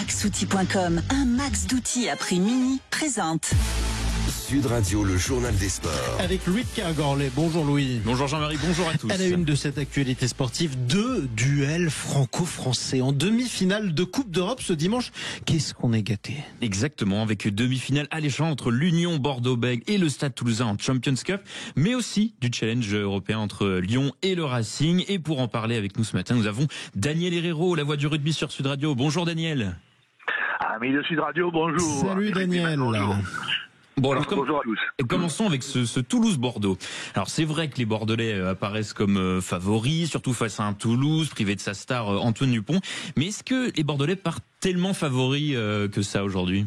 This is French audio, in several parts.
Maxoutil.com, un max d'outils à prix mini, présente. Sud Radio, le journal des sports. Avec Louis de Kergorlet. Bonjour Louis. Bonjour Jean-Marie, bonjour à tous. À la une de cette actualité sportive, 2 duels franco-français en demi-finale de Coupe d'Europe ce dimanche. Qu'est-ce qu'on est gâté. Exactement, avec demi-finale alléchante entre l'Union Bordeaux-Bègles et le Stade Toulousain en Champions Cup, mais aussi du challenge européen entre Lyon et le Racing. Et pour en parler avec nous ce matin, nous avons Daniel Herrero, la voix du rugby sur Sud Radio. Bonjour Daniel. Amis de Sud Radio, bonjour. Salut Daniel. Bonjour. Bon, alors, bonjour à tous. Commençons avec ce Toulouse-Bordeaux. Alors c'est vrai que les Bordelais apparaissent comme favoris, surtout face à un Toulouse privé de sa star Antoine Dupont. Mais est-ce que les Bordelais partent tellement favoris que ça aujourd'hui ?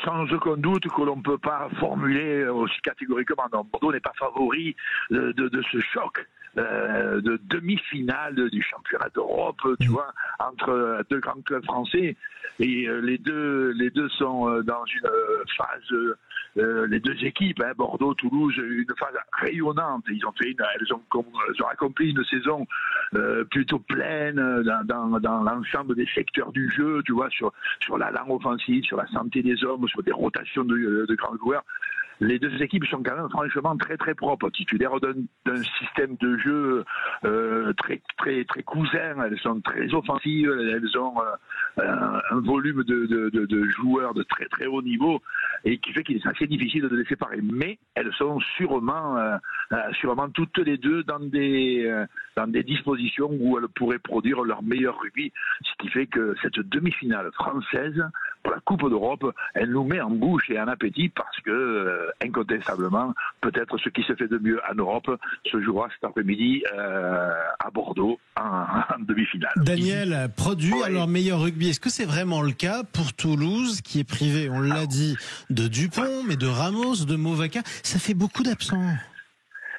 Sans aucun doute que l'on ne peut pas formuler aussi catégoriquement. Non, Bordeaux n'est pas favori de ce choc de demi-finale du championnat d'Europe, tu vois, entre deux grands clubs français. Et les deux sont dans une phase, les deux équipes, Bordeaux, Toulouse, une phase rayonnante. Ils ont accompli une saison plutôt pleine dans l'ensemble des secteurs du jeu, tu vois, sur la langue offensive, sur la santé des hommes, sur des rotations de grands joueurs. Les deux équipes sont quand même franchement très très propres, titulaires d'un système de jeu très très très cousin. Elles sont très offensives, elles ont un volume de joueurs de très très haut niveau et qui fait qu'il est assez difficile de les séparer. Mais elles sont sûrement toutes les deux dans des dispositions où elles pourraient produire leur meilleur rugby, ce qui fait que cette demi-finale française pour la Coupe d'Europe, elle nous met en bouche et en appétit parce que incontestablement, peut-être ce qui se fait de mieux en Europe se jouera cet après-midi à Bordeaux en demi-finale. Daniel, produit leur meilleur rugby. Est-ce que c'est vraiment le cas pour Toulouse qui est privé, on l'a dit, de Dupont, mais de Ramos, de Movaca? Ça fait beaucoup d'absents.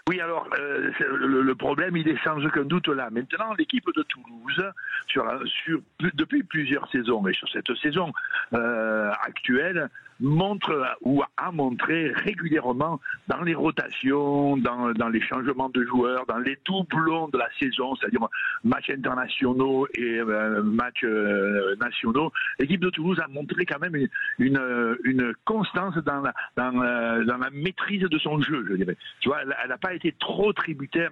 Oui, alors, le problème, il est sans aucun doute là. Maintenant, l'équipe de Toulouse, depuis plusieurs saisons, et sur cette saison actuelle, montre ou a montré régulièrement dans les rotations, dans les changements de joueurs, dans les doublons de la saison, c'est-à-dire matchs internationaux et matchs nationaux, l'équipe de Toulouse a montré quand même une constance dans la maîtrise de son jeu, je dirais. Tu vois, elle n'a pas été trop tributaire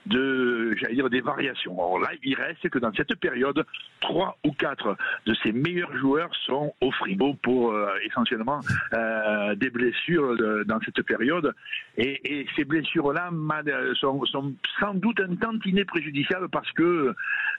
des variations. Or là, il reste que dans cette période, 3 ou 4 de ses meilleurs joueurs sont au frigo pour essentiellement des blessures dans cette période. Et ces blessures-là sont sans doute un tantinet préjudiciables parce que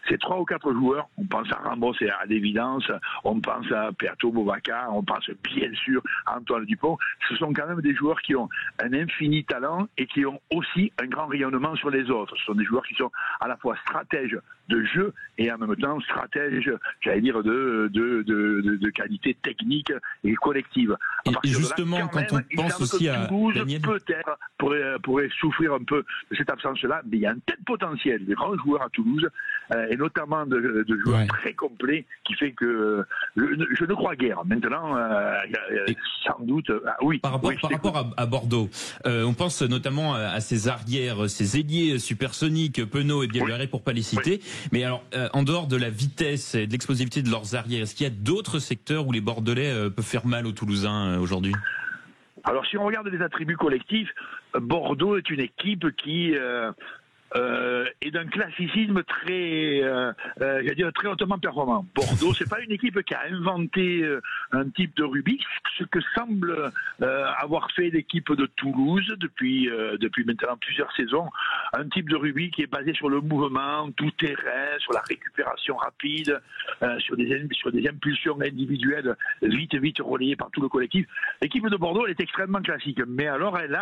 ces 3 ou 4 joueurs, on pense à Ramos et à l'évidence, on pense à Peato Movaca, on pense bien sûr à Antoine Dupont, ce sont quand même des joueurs qui ont un infini talent et qui ont aussi un grand rayonnement sur les autres. Ce sont des joueurs qui sont à la fois stratèges de jeu et en même temps stratèges, de qualité technique et collective. Et justement, là, quand on pense aussi à Daniel, peut-être pourrait souffrir un peu de cette absence-là, mais il y a un tel potentiel des grands joueurs à Toulouse, et notamment de joueurs très complets, qui fait que je ne crois guère. Maintenant, sans doute, Par rapport à Bordeaux, on pense notamment à ces arrières, ces ailiers supersoniques, Penaud et Bielbarré pour pas les citer. Mais alors, en dehors de la vitesse et de l'explosivité de leurs arrières, est-ce qu'il y a d'autres secteurs où les Bordelais peuvent faire mal aux Toulousains aujourd'hui ? Alors, si on regarde les attributs collectifs, Bordeaux est une équipe qui est d'un classicisme très hautement performant. Bordeaux, c'est pas une équipe qui a inventé un type de rugby, ce que semble avoir fait l'équipe de Toulouse depuis maintenant plusieurs saisons, un type de rugby qui est basé sur le mouvement tout terrain, sur la récupération rapide, sur des impulsions individuelles vite relayées par tout le collectif. L'équipe de Bordeaux, elle est extrêmement classique, mais alors elle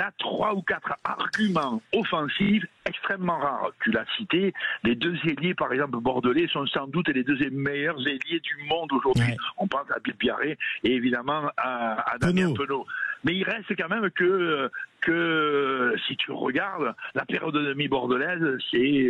a 3 ou 4 arguments offensifs extrêmement rares. Tu l'as cité, les 2 ailiers, par exemple, bordelais, sont sans doute les 2 meilleurs ailiers du monde aujourd'hui. Ouais. On pense à Bielbarré et évidemment à Damien Penaud. Mais il reste quand même que si tu regardes la période de demi bordelaise, c'est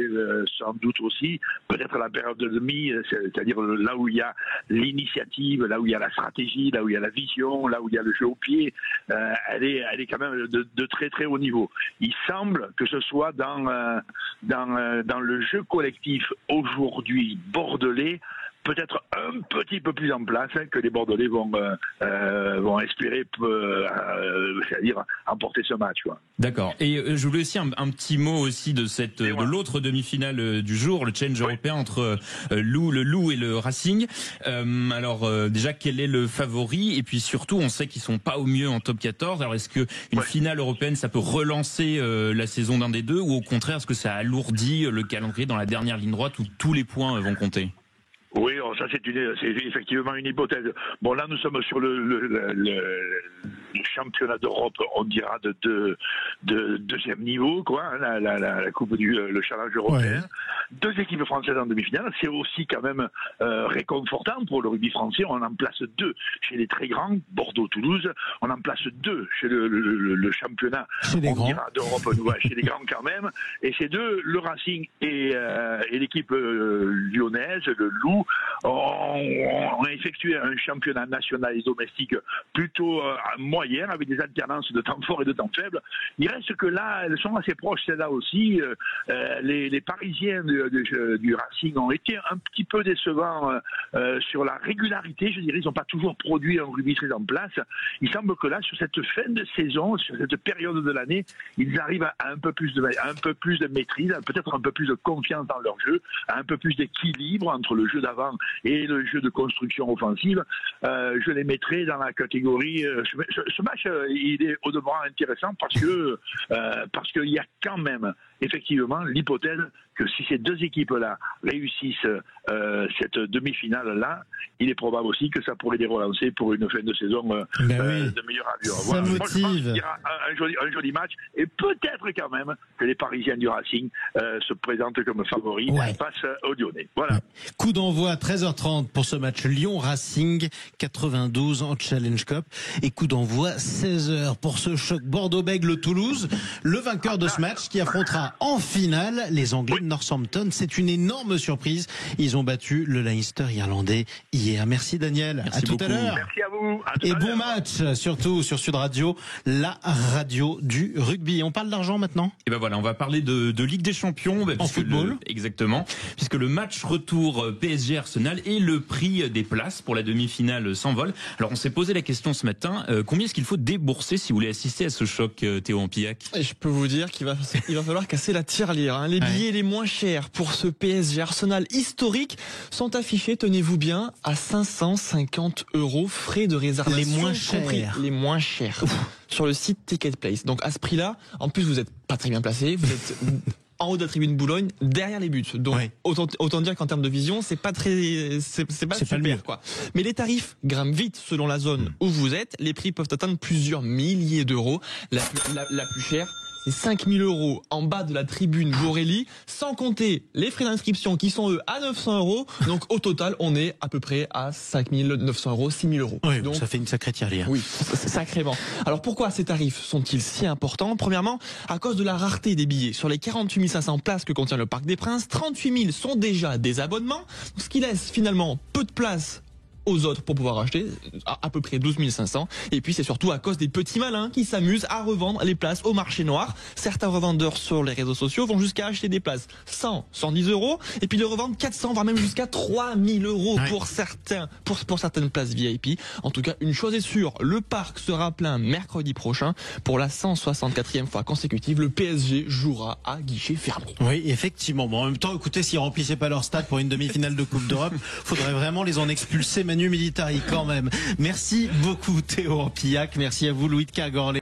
sans doute aussi peut-être la période de demi, c'est-à-dire là où il y a l'initiative, là où il y a la stratégie, là où il y a la vision, là où il y a le jeu au pied, elle est quand même de très très haut niveau. Il semble que ce soit dans le jeu collectif aujourd'hui bordelais, peut-être un petit peu plus en place que les Bordelais vont espérer, c'est-à-dire emporter ce match. Quoi. D'accord. Et je voulais aussi un petit mot aussi de de l'autre demi-finale du jour, le challenge européen entre le Loup et le Racing. Déjà, quel est le favori? Et puis surtout, on sait qu'ils sont pas au mieux en top 14. Alors est-ce que une finale européenne, ça peut relancer la saison d'un des deux, ou au contraire, est-ce que ça alourdit le calendrier dans la dernière ligne droite où tous les points vont compter? Oui, ça c'est effectivement une hypothèse. Bon, là nous sommes sur le championnat d'Europe, on dira de deuxième niveau, quoi, hein, la coupe le challenge européen. Ouais. 2 équipes françaises en demi-finale, c'est aussi quand même réconfortant pour le rugby français. On en place 2 chez les très grands, Bordeaux-Toulouse. On en place 2 chez le championnat, on dira d'Europe, chez les grands quand même. Et ces 2, le Racing et l'équipe lyonnaise, le Loup, ont effectué un championnat national et domestique plutôt moyen, avec des alternances de temps forts et de temps faibles. Il reste que là, elles sont assez proches, celles-là aussi. Les Parisiens du Racing ont été un petit peu décevants sur la régularité, je dirais. Ils n'ont pas toujours produit un rugby très en place. Il semble que là, sur cette fin de saison, sur cette période de l'année, ils arrivent à un peu plus de maîtrise, peut-être un peu plus de confiance dans leur jeu, à un peu plus d'équilibre entre le jeu d'avant et le jeu de construction offensive. Je les mettrai dans la catégorie. Ce match, il est au demeurant intéressant parce qu'il y a quand même effectivement l'hypothèse que si ces 2 équipes-là réussissent cette demi-finale-là, il est probable aussi que ça pourrait les relancer pour une fin de saison de meilleure allure. Ça motive. Moi, je pense qu'il y aura un joli match, et peut-être quand même que les Parisiens du Racing se présentent comme favoris face aux Lyonnais. Voilà. Coup d'envoi à 13h30 pour ce match Lyon-Racing 92 en Challenge Cup, et coup d'envoi 16h pour ce choc Bordeaux-Bègles-Toulouse, le vainqueur de ce match qui affrontera en finale les Anglais de Northampton. C'est une énorme surprise. Ils ont battu le Leinster irlandais hier. Merci Daniel. Merci à tout beaucoup. À l'heure. Merci à vous. Et bon match, surtout sur Sud Radio, la radio du rugby. On parle d'argent maintenant? Et ben voilà, on va parler de Ligue des Champions. En football. Exactement. Puisque le match retour PSG Arsenal et le prix des places pour la demi-finale s'envole. Alors on s'est posé la question ce matin, combien est-ce qu'il faut débourser si vous voulez assister à ce choc, Théo Ampillac? Et je peux vous dire qu'il va falloir casser la tirelire. Les billets les moins chers pour ce PSG Arsenal historique sont affichés, tenez-vous bien, à 550 € frais de réservation. Les moins chers. Les moins chers. Sur le site Ticketplace. Donc à ce prix-là, en plus vous êtes pas très bien placé, vous êtes en haut de la tribune Boulogne, derrière les buts. Donc autant dire qu'en termes de vision, c'est pas super quoi. Mais les tarifs grimpent vite selon la zone où vous êtes. Les prix peuvent atteindre plusieurs milliers d'euros. La plus chère, c'est 5 000 € en bas de la tribune Borelli, sans compter les frais d'inscription qui sont eux à 900 €. Donc au total, on est à peu près à 5 900 €, 6 000 €. Oui, donc ça fait une sacrée tirelire. Oui, sacrément. Alors pourquoi ces tarifs sont-ils si importants? Premièrement, à cause de la rareté des billets. Sur les 48 500 places que contient le Parc des Princes, 38 000 sont déjà des abonnements, ce qui laisse finalement peu de place aux autres pour pouvoir acheter, à peu près 12 500. Et puis c'est surtout à cause des petits malins qui s'amusent à revendre les places au marché noir. Certains revendeurs sur les réseaux sociaux vont jusqu'à acheter des places 100, 110 € et puis de revendre 400, voire même jusqu'à 3 000 € pour certaines places VIP. En tout cas, une chose est sûre, le parc sera plein mercredi prochain. Pour la 164e fois consécutive, le PSG jouera à guichet fermé. Oui, effectivement. Bon, en même temps, écoutez, s'ils remplissaient pas leur stade pour une demi-finale de Coupe d'Europe, faudrait vraiment les en expulser. Manu Militari quand même. Merci beaucoup Théo Ampillac, merci à vous Louis de Kergorlet.